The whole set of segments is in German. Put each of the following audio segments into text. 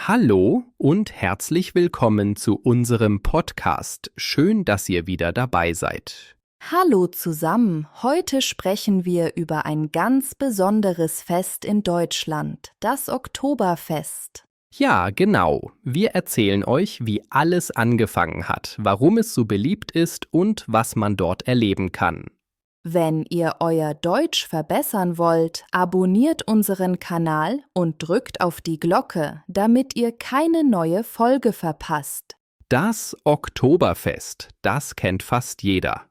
Hallo und herzlich willkommen zu unserem Podcast. Schön, dass ihr wieder dabei seid. Hallo zusammen, heute sprechen wir über ein ganz besonderes Fest in Deutschland, das Oktoberfest. Ja, genau. Wir erzählen euch, wie alles angefangen hat, warum es so beliebt ist und was man dort erleben kann. Wenn ihr euer Deutsch verbessern wollt, abonniert unseren Kanal und drückt auf die Glocke, damit ihr keine neue Folge verpasst. Das Oktoberfest, das kennt fast jeder.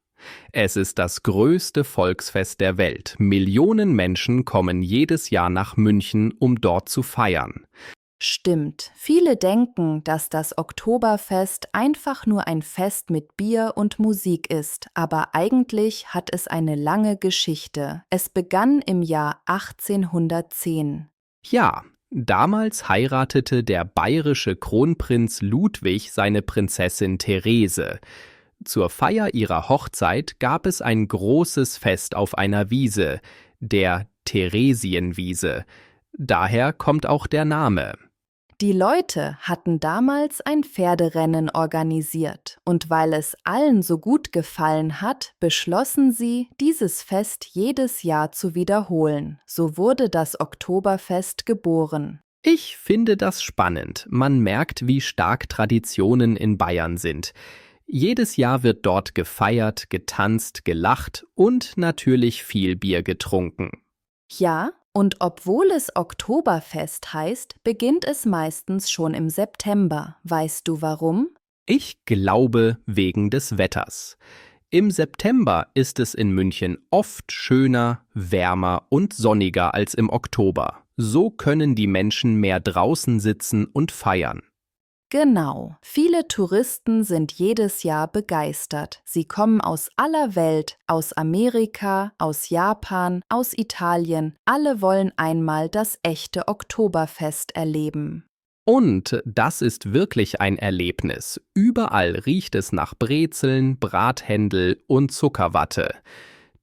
Es ist das größte Volksfest der Welt. Millionen Menschen kommen jedes Jahr nach München, um dort zu feiern. Stimmt, viele denken, dass das Oktoberfest einfach nur ein Fest mit Bier und Musik ist, aber eigentlich hat es eine lange Geschichte. Es begann im Jahr 1810. Ja, damals heiratete der bayerische Kronprinz Ludwig seine Prinzessin Therese. Zur Feier ihrer Hochzeit gab es ein großes Fest auf einer Wiese, der Theresienwiese. Daher kommt auch der Name. Die Leute hatten damals ein Pferderennen organisiert und weil es allen so gut gefallen hat, beschlossen sie, dieses Fest jedes Jahr zu wiederholen. So wurde das Oktoberfest geboren. Ich finde das spannend. Man merkt, wie stark Traditionen in Bayern sind. Jedes Jahr wird dort gefeiert, getanzt, gelacht und natürlich viel Bier getrunken. Ja, und obwohl es Oktoberfest heißt, beginnt es meistens schon im September. Weißt du warum? Ich glaube wegen des Wetters. Im September ist es in München oft schöner, wärmer und sonniger als im Oktober. So können die Menschen mehr draußen sitzen und feiern. Genau, viele Touristen sind jedes Jahr begeistert. Sie kommen aus aller Welt, aus Amerika, aus Japan, aus Italien. Alle wollen einmal das echte Oktoberfest erleben. Und das ist wirklich ein Erlebnis. Überall riecht es nach Brezeln, Brathändel und Zuckerwatte.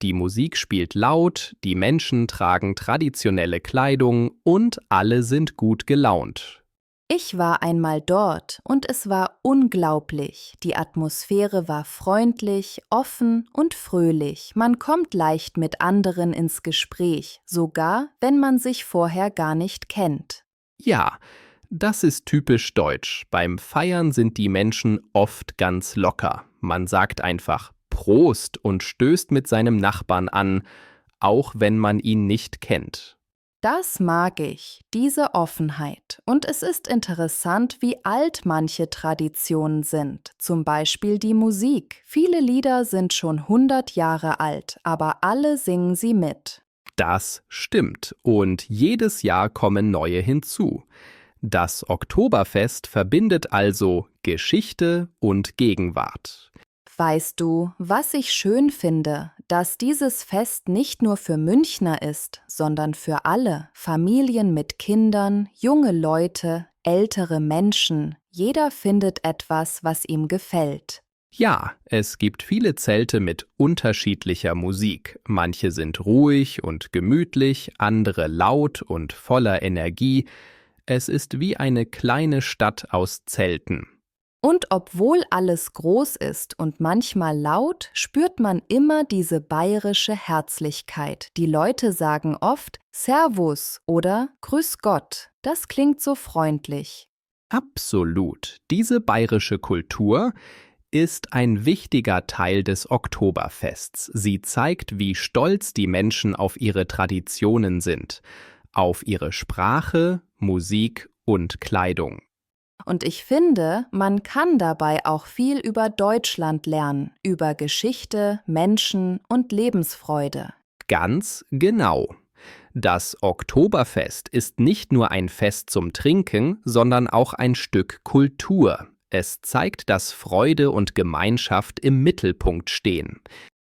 Die Musik spielt laut, die Menschen tragen traditionelle Kleidung und alle sind gut gelaunt. Ich war einmal dort und es war unglaublich. Die Atmosphäre war freundlich, offen und fröhlich. Man kommt leicht mit anderen ins Gespräch, sogar wenn man sich vorher gar nicht kennt. Ja, das ist typisch deutsch. Beim Feiern sind die Menschen oft ganz locker. Man sagt einfach Prost und stößt mit seinem Nachbarn an, auch wenn man ihn nicht kennt. Das mag ich, diese Offenheit. Und es ist interessant, wie alt manche Traditionen sind. Zum Beispiel die Musik. Viele Lieder sind schon 100 Jahre alt, aber alle singen sie mit. Das stimmt und jedes Jahr kommen neue hinzu. Das Oktoberfest verbindet also Geschichte und Gegenwart. Weißt du, was ich schön finde, dass dieses Fest nicht nur für Münchner ist, sondern für alle, Familien mit Kindern, junge Leute, ältere Menschen. Jeder findet etwas, was ihm gefällt. Ja, es gibt viele Zelte mit unterschiedlicher Musik. Manche sind ruhig und gemütlich, andere laut und voller Energie. Es ist wie eine kleine Stadt aus Zelten. Und obwohl alles groß ist und manchmal laut, spürt man immer diese bayerische Herzlichkeit. Die Leute sagen oft Servus oder Grüß Gott. Das klingt so freundlich. Absolut. Diese bayerische Kultur ist ein wichtiger Teil des Oktoberfests. Sie zeigt, wie stolz die Menschen auf ihre Traditionen sind, auf ihre Sprache, Musik und Kleidung. Und ich finde, man kann dabei auch viel über Deutschland lernen, über Geschichte, Menschen und Lebensfreude. Ganz genau. Das Oktoberfest ist nicht nur ein Fest zum Trinken, sondern auch ein Stück Kultur. Es zeigt, dass Freude und Gemeinschaft im Mittelpunkt stehen.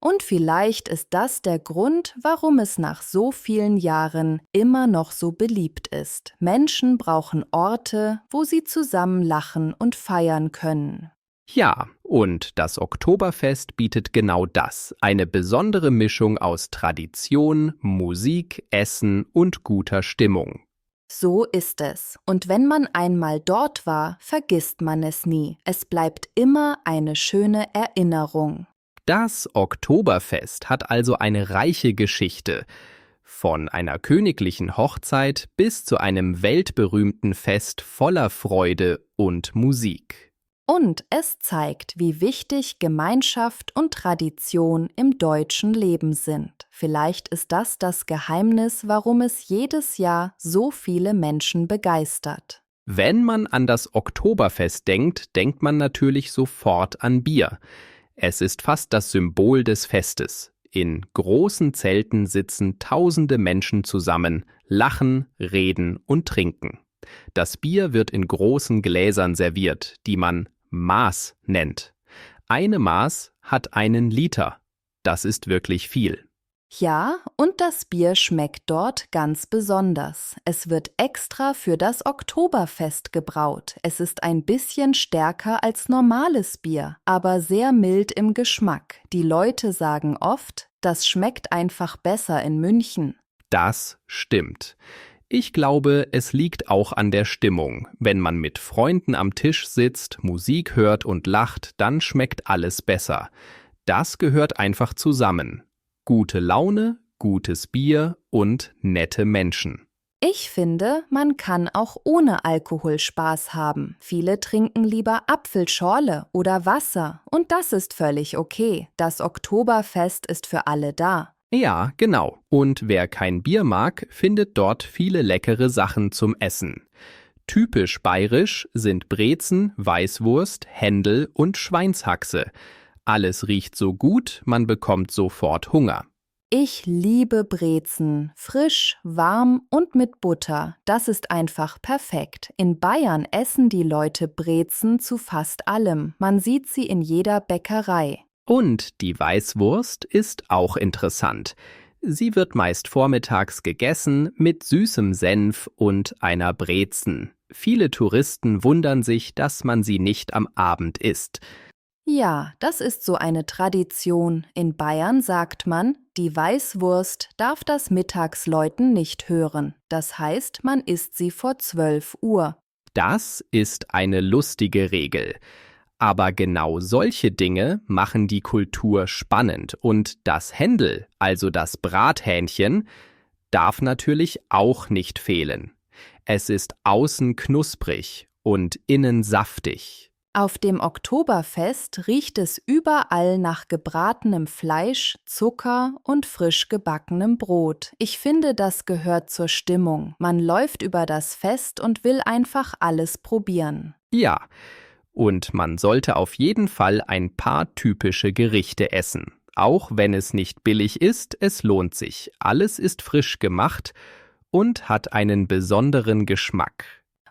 Und vielleicht ist das der Grund, warum es nach so vielen Jahren immer noch so beliebt ist. Menschen brauchen Orte, wo sie zusammen lachen und feiern können. Ja, und das Oktoberfest bietet genau das, eine besondere Mischung aus Tradition, Musik, Essen und guter Stimmung. So ist es. Und wenn man einmal dort war, vergisst man es nie. Es bleibt immer eine schöne Erinnerung. Das Oktoberfest hat also eine reiche Geschichte. Von einer königlichen Hochzeit bis zu einem weltberühmten Fest voller Freude und Musik. Und es zeigt, wie wichtig Gemeinschaft und Tradition im deutschen Leben sind. Vielleicht ist das das Geheimnis, warum es jedes Jahr so viele Menschen begeistert. Wenn man an das Oktoberfest denkt, denkt man natürlich sofort an Bier. Es ist fast das Symbol des Festes. In großen Zelten sitzen tausende Menschen zusammen, lachen, reden und trinken. Das Bier wird in großen Gläsern serviert, die man Maß nennt. Eine Maß hat 1 Liter. Das ist wirklich viel. Ja, und das Bier schmeckt dort ganz besonders. Es wird extra für das Oktoberfest gebraut. Es ist ein bisschen stärker als normales Bier, aber sehr mild im Geschmack. Die Leute sagen oft, das schmeckt einfach besser in München. Das stimmt. Ich glaube, es liegt auch an der Stimmung. Wenn man mit Freunden am Tisch sitzt, Musik hört und lacht, dann schmeckt alles besser. Das gehört einfach zusammen. Gute Laune, gutes Bier und nette Menschen. Ich finde, man kann auch ohne Alkohol Spaß haben. Viele trinken lieber Apfelschorle oder Wasser und das ist völlig okay. Das Oktoberfest ist für alle da. Ja, genau. Und wer kein Bier mag, findet dort viele leckere Sachen zum Essen. Typisch bayerisch sind Brezen, Weißwurst, Händel und Schweinshaxe. Alles riecht so gut, man bekommt sofort Hunger. Ich liebe Brezen. Frisch, warm und mit Butter. Das ist einfach perfekt. In Bayern essen die Leute Brezen zu fast allem. Man sieht sie in jeder Bäckerei. Und die Weißwurst ist auch interessant. Sie wird meist vormittags gegessen mit süßem Senf und einer Brezen. Viele Touristen wundern sich, dass man sie nicht am Abend isst. Ja, das ist so eine Tradition. In Bayern sagt man, die Weißwurst darf das Mittagsläuten nicht hören. Das heißt, man isst sie vor 12 Uhr. Das ist eine lustige Regel. Aber genau solche Dinge machen die Kultur spannend und das Händel, also das Brathähnchen, darf natürlich auch nicht fehlen. Es ist außen knusprig und innen saftig. Auf dem Oktoberfest riecht es überall nach gebratenem Fleisch, Zucker und frisch gebackenem Brot. Ich finde, das gehört zur Stimmung. Man läuft über das Fest und will einfach alles probieren. Ja, und man sollte auf jeden Fall ein paar typische Gerichte essen. Auch wenn es nicht billig ist, es lohnt sich. Alles ist frisch gemacht und hat einen besonderen Geschmack.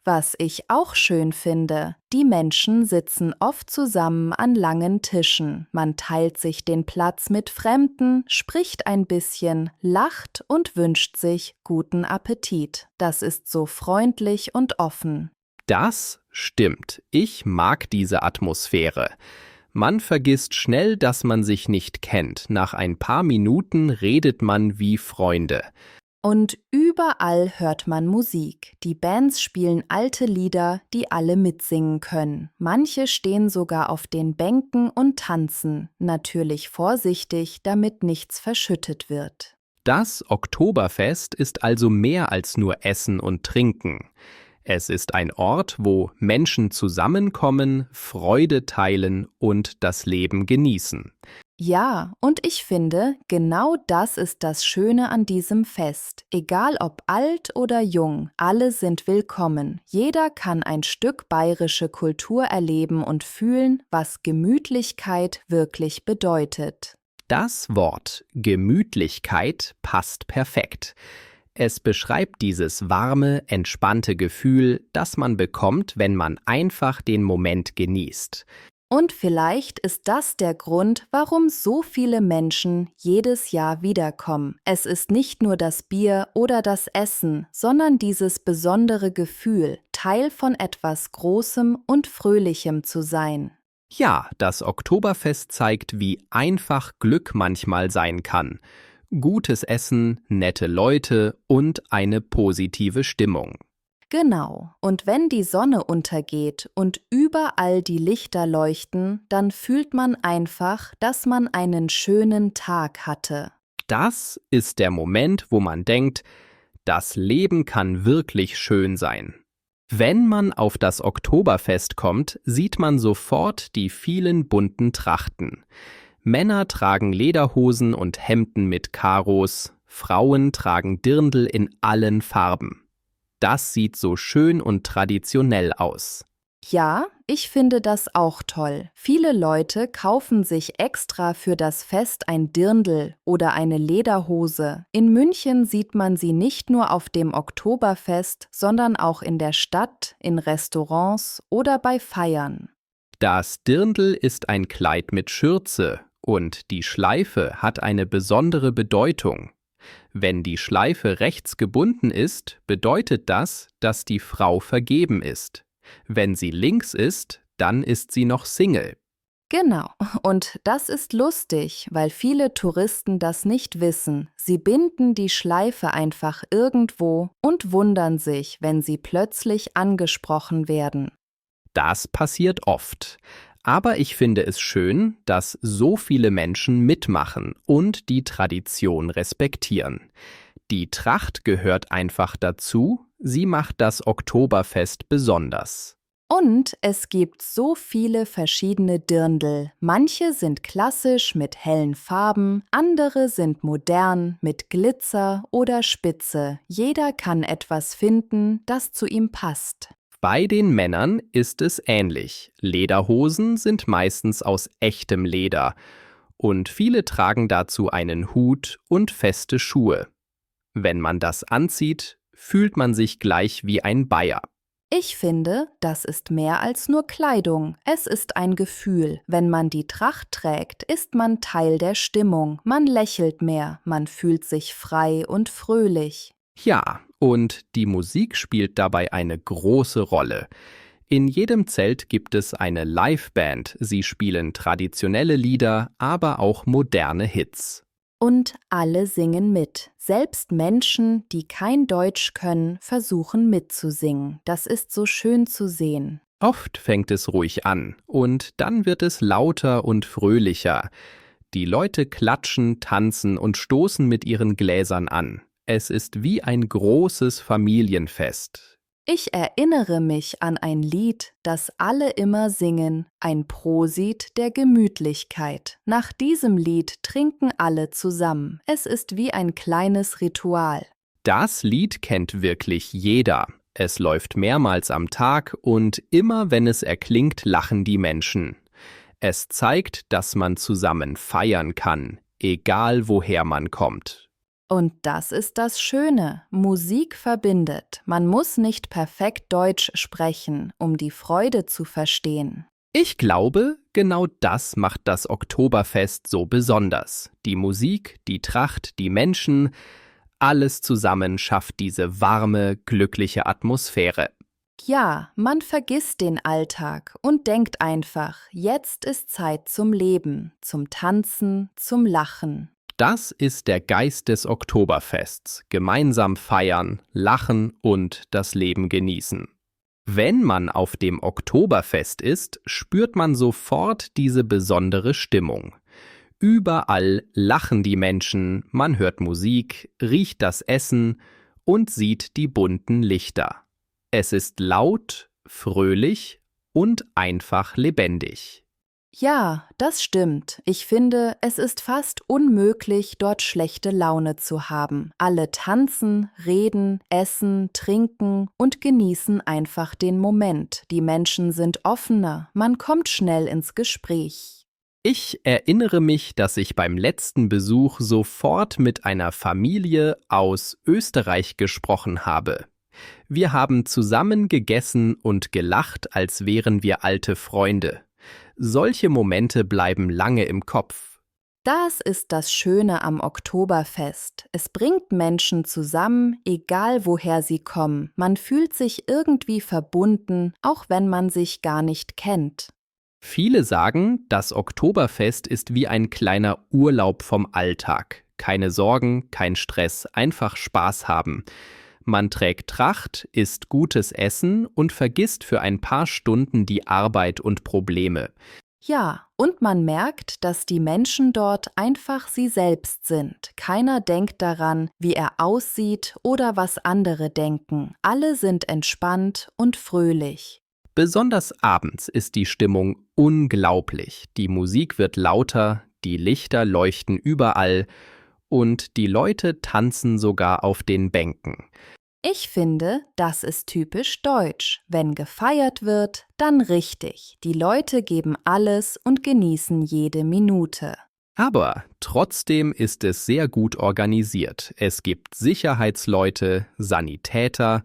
Was ich auch schön finde, die Menschen sitzen oft zusammen an langen Tischen. Man teilt sich den Platz mit Fremden, spricht ein bisschen, lacht und wünscht sich guten Appetit. Das ist so freundlich und offen. Das stimmt. Ich mag diese Atmosphäre. Man vergisst schnell, dass man sich nicht kennt. Nach ein paar Minuten redet man wie Freunde. Und überall hört man Musik. Die Bands spielen alte Lieder, die alle mitsingen können. Manche stehen sogar auf den Bänken und tanzen. Natürlich vorsichtig, damit nichts verschüttet wird. Das Oktoberfest ist also mehr als nur Essen und Trinken. Es ist ein Ort, wo Menschen zusammenkommen, Freude teilen und das Leben genießen. Ja, und ich finde, genau das ist das Schöne an diesem Fest. Egal ob alt oder jung, alle sind willkommen. Jeder kann ein Stück bayerische Kultur erleben und fühlen, was Gemütlichkeit wirklich bedeutet. Das Wort Gemütlichkeit passt perfekt. Es beschreibt dieses warme, entspannte Gefühl, das man bekommt, wenn man einfach den Moment genießt. Und vielleicht ist das der Grund, warum so viele Menschen jedes Jahr wiederkommen. Es ist nicht nur das Bier oder das Essen, sondern dieses besondere Gefühl, Teil von etwas Großem und Fröhlichem zu sein. Ja, das Oktoberfest zeigt, wie einfach Glück manchmal sein kann. Gutes Essen, nette Leute und eine positive Stimmung. Genau, und wenn die Sonne untergeht und überall die Lichter leuchten, dann fühlt man einfach, dass man einen schönen Tag hatte. Das ist der Moment, wo man denkt, das Leben kann wirklich schön sein. Wenn man auf das Oktoberfest kommt, sieht man sofort die vielen bunten Trachten. Männer tragen Lederhosen und Hemden mit Karos, Frauen tragen Dirndl in allen Farben. Das sieht so schön und traditionell aus. Ja, ich finde das auch toll. Viele Leute kaufen sich extra für das Fest ein Dirndl oder eine Lederhose. In München sieht man sie nicht nur auf dem Oktoberfest, sondern auch in der Stadt, in Restaurants oder bei Feiern. Das Dirndl ist ein Kleid mit Schürze und die Schleife hat eine besondere Bedeutung. Wenn die Schleife rechts gebunden ist, bedeutet das, dass die Frau vergeben ist. Wenn sie links ist, dann ist sie noch Single. Genau, und das ist lustig, weil viele Touristen das nicht wissen. Sie binden die Schleife einfach irgendwo und wundern sich, wenn sie plötzlich angesprochen werden. Das passiert oft. Aber ich finde es schön, dass so viele Menschen mitmachen und die Tradition respektieren. Die Tracht gehört einfach dazu, sie macht das Oktoberfest besonders. Und es gibt so viele verschiedene Dirndl. Manche sind klassisch mit hellen Farben, andere sind modern mit Glitzer oder Spitze. Jeder kann etwas finden, das zu ihm passt. Bei den Männern ist es ähnlich. Lederhosen sind meistens aus echtem Leder und viele tragen dazu einen Hut und feste Schuhe. Wenn man das anzieht, fühlt man sich gleich wie ein Bayer. Ich finde, das ist mehr als nur Kleidung. Es ist ein Gefühl. Wenn man die Tracht trägt, ist man Teil der Stimmung. Man lächelt mehr, man fühlt sich frei und fröhlich. Ja, und die Musik spielt dabei eine große Rolle. In jedem Zelt gibt es eine Liveband. Sie spielen traditionelle Lieder, aber auch moderne Hits. Und alle singen mit. Selbst Menschen, die kein Deutsch können, versuchen mitzusingen. Das ist so schön zu sehen. Oft fängt es ruhig an und dann wird es lauter und fröhlicher. Die Leute klatschen, tanzen und stoßen mit ihren Gläsern an. Es ist wie ein großes Familienfest. Ich erinnere mich an ein Lied, das alle immer singen, ein Prosit der Gemütlichkeit. Nach diesem Lied trinken alle zusammen. Es ist wie ein kleines Ritual. Das Lied kennt wirklich jeder. Es läuft mehrmals am Tag und immer wenn es erklingt, lachen die Menschen. Es zeigt, dass man zusammen feiern kann, egal woher man kommt. Und das ist das Schöne. Musik verbindet. Man muss nicht perfekt Deutsch sprechen, um die Freude zu verstehen. Ich glaube, genau das macht das Oktoberfest so besonders. Die Musik, die Tracht, die Menschen, alles zusammen schafft diese warme, glückliche Atmosphäre. Ja, man vergisst den Alltag und denkt einfach, jetzt ist Zeit zum Leben, zum Tanzen, zum Lachen. Das ist der Geist des Oktoberfests. Gemeinsam feiern, lachen und das Leben genießen. Wenn man auf dem Oktoberfest ist, spürt man sofort diese besondere Stimmung. Überall lachen die Menschen, man hört Musik, riecht das Essen und sieht die bunten Lichter. Es ist laut, fröhlich und einfach lebendig. Ja, das stimmt. Ich finde, es ist fast unmöglich, dort schlechte Laune zu haben. Alle tanzen, reden, essen, trinken und genießen einfach den Moment. Die Menschen sind offener, man kommt schnell ins Gespräch. Ich erinnere mich, dass ich beim letzten Besuch sofort mit einer Familie aus Österreich gesprochen habe. Wir haben zusammen gegessen und gelacht, als wären wir alte Freunde. Solche Momente bleiben lange im Kopf. Das ist das Schöne am Oktoberfest. Es bringt Menschen zusammen, egal woher sie kommen. Man fühlt sich irgendwie verbunden, auch wenn man sich gar nicht kennt. Viele sagen, das Oktoberfest ist wie ein kleiner Urlaub vom Alltag. Keine Sorgen, kein Stress, einfach Spaß haben. Man trägt Tracht, isst gutes Essen und vergisst für ein paar Stunden die Arbeit und Probleme. Ja, und man merkt, dass die Menschen dort einfach sie selbst sind. Keiner denkt daran, wie er aussieht oder was andere denken. Alle sind entspannt und fröhlich. Besonders abends ist die Stimmung unglaublich. Die Musik wird lauter, die Lichter leuchten überall und die Leute tanzen sogar auf den Bänken. Ich finde, das ist typisch deutsch. Wenn gefeiert wird, dann richtig. Die Leute geben alles und genießen jede Minute. Aber trotzdem ist es sehr gut organisiert. Es gibt Sicherheitsleute, Sanitäter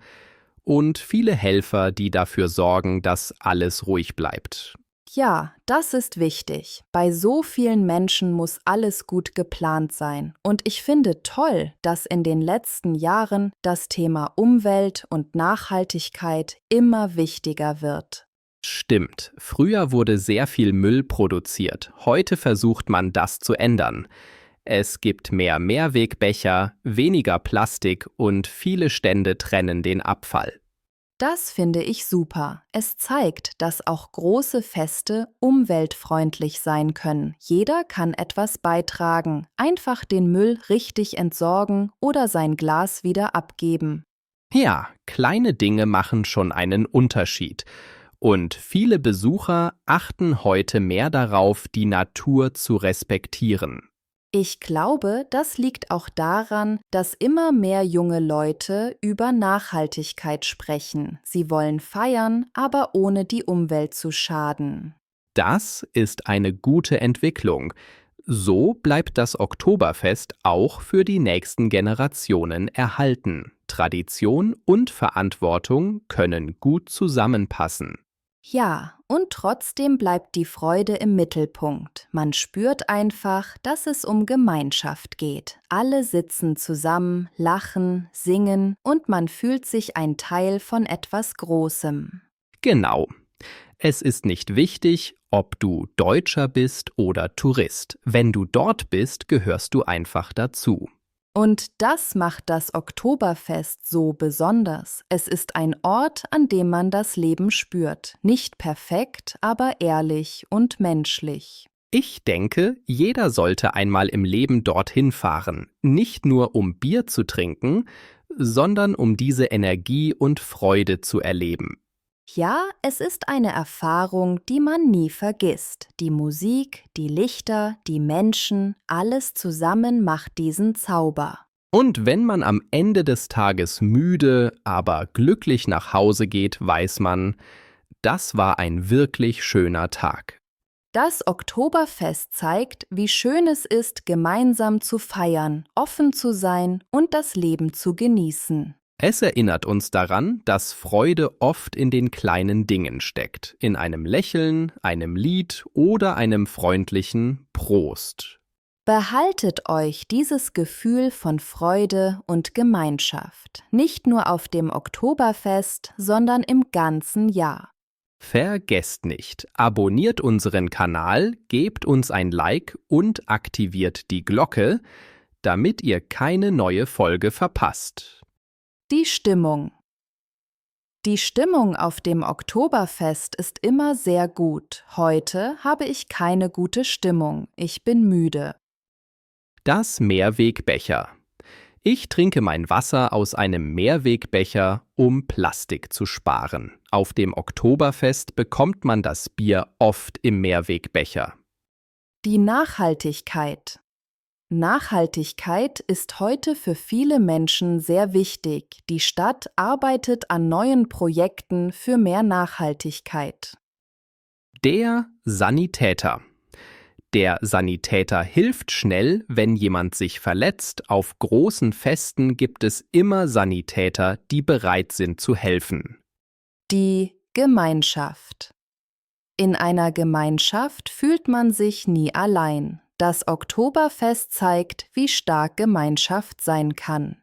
und viele Helfer, die dafür sorgen, dass alles ruhig bleibt. Ja, das ist wichtig. Bei so vielen Menschen muss alles gut geplant sein. Und ich finde toll, dass in den letzten Jahren das Thema Umwelt und Nachhaltigkeit immer wichtiger wird. Stimmt, früher wurde sehr viel Müll produziert. Heute versucht man das zu ändern. Es gibt mehr Mehrwegbecher, weniger Plastik und viele Stände trennen den Abfall. Das finde ich super. Es zeigt, dass auch große Feste umweltfreundlich sein können. Jeder kann etwas beitragen, einfach den Müll richtig entsorgen oder sein Glas wieder abgeben. Ja, kleine Dinge machen schon einen Unterschied. Und viele Besucher achten heute mehr darauf, die Natur zu respektieren. Ich glaube, das liegt auch daran, dass immer mehr junge Leute über Nachhaltigkeit sprechen. Sie wollen feiern, aber ohne die Umwelt zu schaden. Das ist eine gute Entwicklung. So bleibt das Oktoberfest auch für die nächsten Generationen erhalten. Tradition und Verantwortung können gut zusammenpassen. Ja, und trotzdem bleibt die Freude im Mittelpunkt. Man spürt einfach, dass es um Gemeinschaft geht. Alle sitzen zusammen, lachen, singen und man fühlt sich ein Teil von etwas Großem. Genau. Es ist nicht wichtig, ob du Deutscher bist oder Tourist. Wenn du dort bist, gehörst du einfach dazu. Und das macht das Oktoberfest so besonders. Es ist ein Ort, an dem man das Leben spürt. Nicht perfekt, aber ehrlich und menschlich. Ich denke, jeder sollte einmal im Leben dorthin fahren, nicht nur um Bier zu trinken, sondern um diese Energie und Freude zu erleben. Ja, es ist eine Erfahrung, die man nie vergisst. Die Musik, die Lichter, die Menschen, alles zusammen macht diesen Zauber. Und wenn man am Ende des Tages müde, aber glücklich nach Hause geht, weiß man, das war ein wirklich schöner Tag. Das Oktoberfest zeigt, wie schön es ist, gemeinsam zu feiern, offen zu sein und das Leben zu genießen. Es erinnert uns daran, dass Freude oft in den kleinen Dingen steckt, in einem Lächeln, einem Lied oder einem freundlichen Prost. Behaltet euch dieses Gefühl von Freude und Gemeinschaft, nicht nur auf dem Oktoberfest, sondern im ganzen Jahr. Vergesst nicht, abonniert unseren Kanal, gebt uns ein Like und aktiviert die Glocke, damit ihr keine neue Folge verpasst. Die Stimmung. Die Stimmung auf dem Oktoberfest ist immer sehr gut. Heute habe ich keine gute Stimmung. Ich bin müde. Das Mehrwegbecher. Ich trinke mein Wasser aus einem Mehrwegbecher, um Plastik zu sparen. Auf dem Oktoberfest bekommt man das Bier oft im Mehrwegbecher. Die Nachhaltigkeit. Nachhaltigkeit ist heute für viele Menschen sehr wichtig. Die Stadt arbeitet an neuen Projekten für mehr Nachhaltigkeit. Der Sanitäter. Der Sanitäter hilft schnell, wenn jemand sich verletzt. Auf großen Festen gibt es immer Sanitäter, die bereit sind zu helfen. Die Gemeinschaft. In einer Gemeinschaft fühlt man sich nie allein. Das Oktoberfest zeigt, wie stark Gemeinschaft sein kann.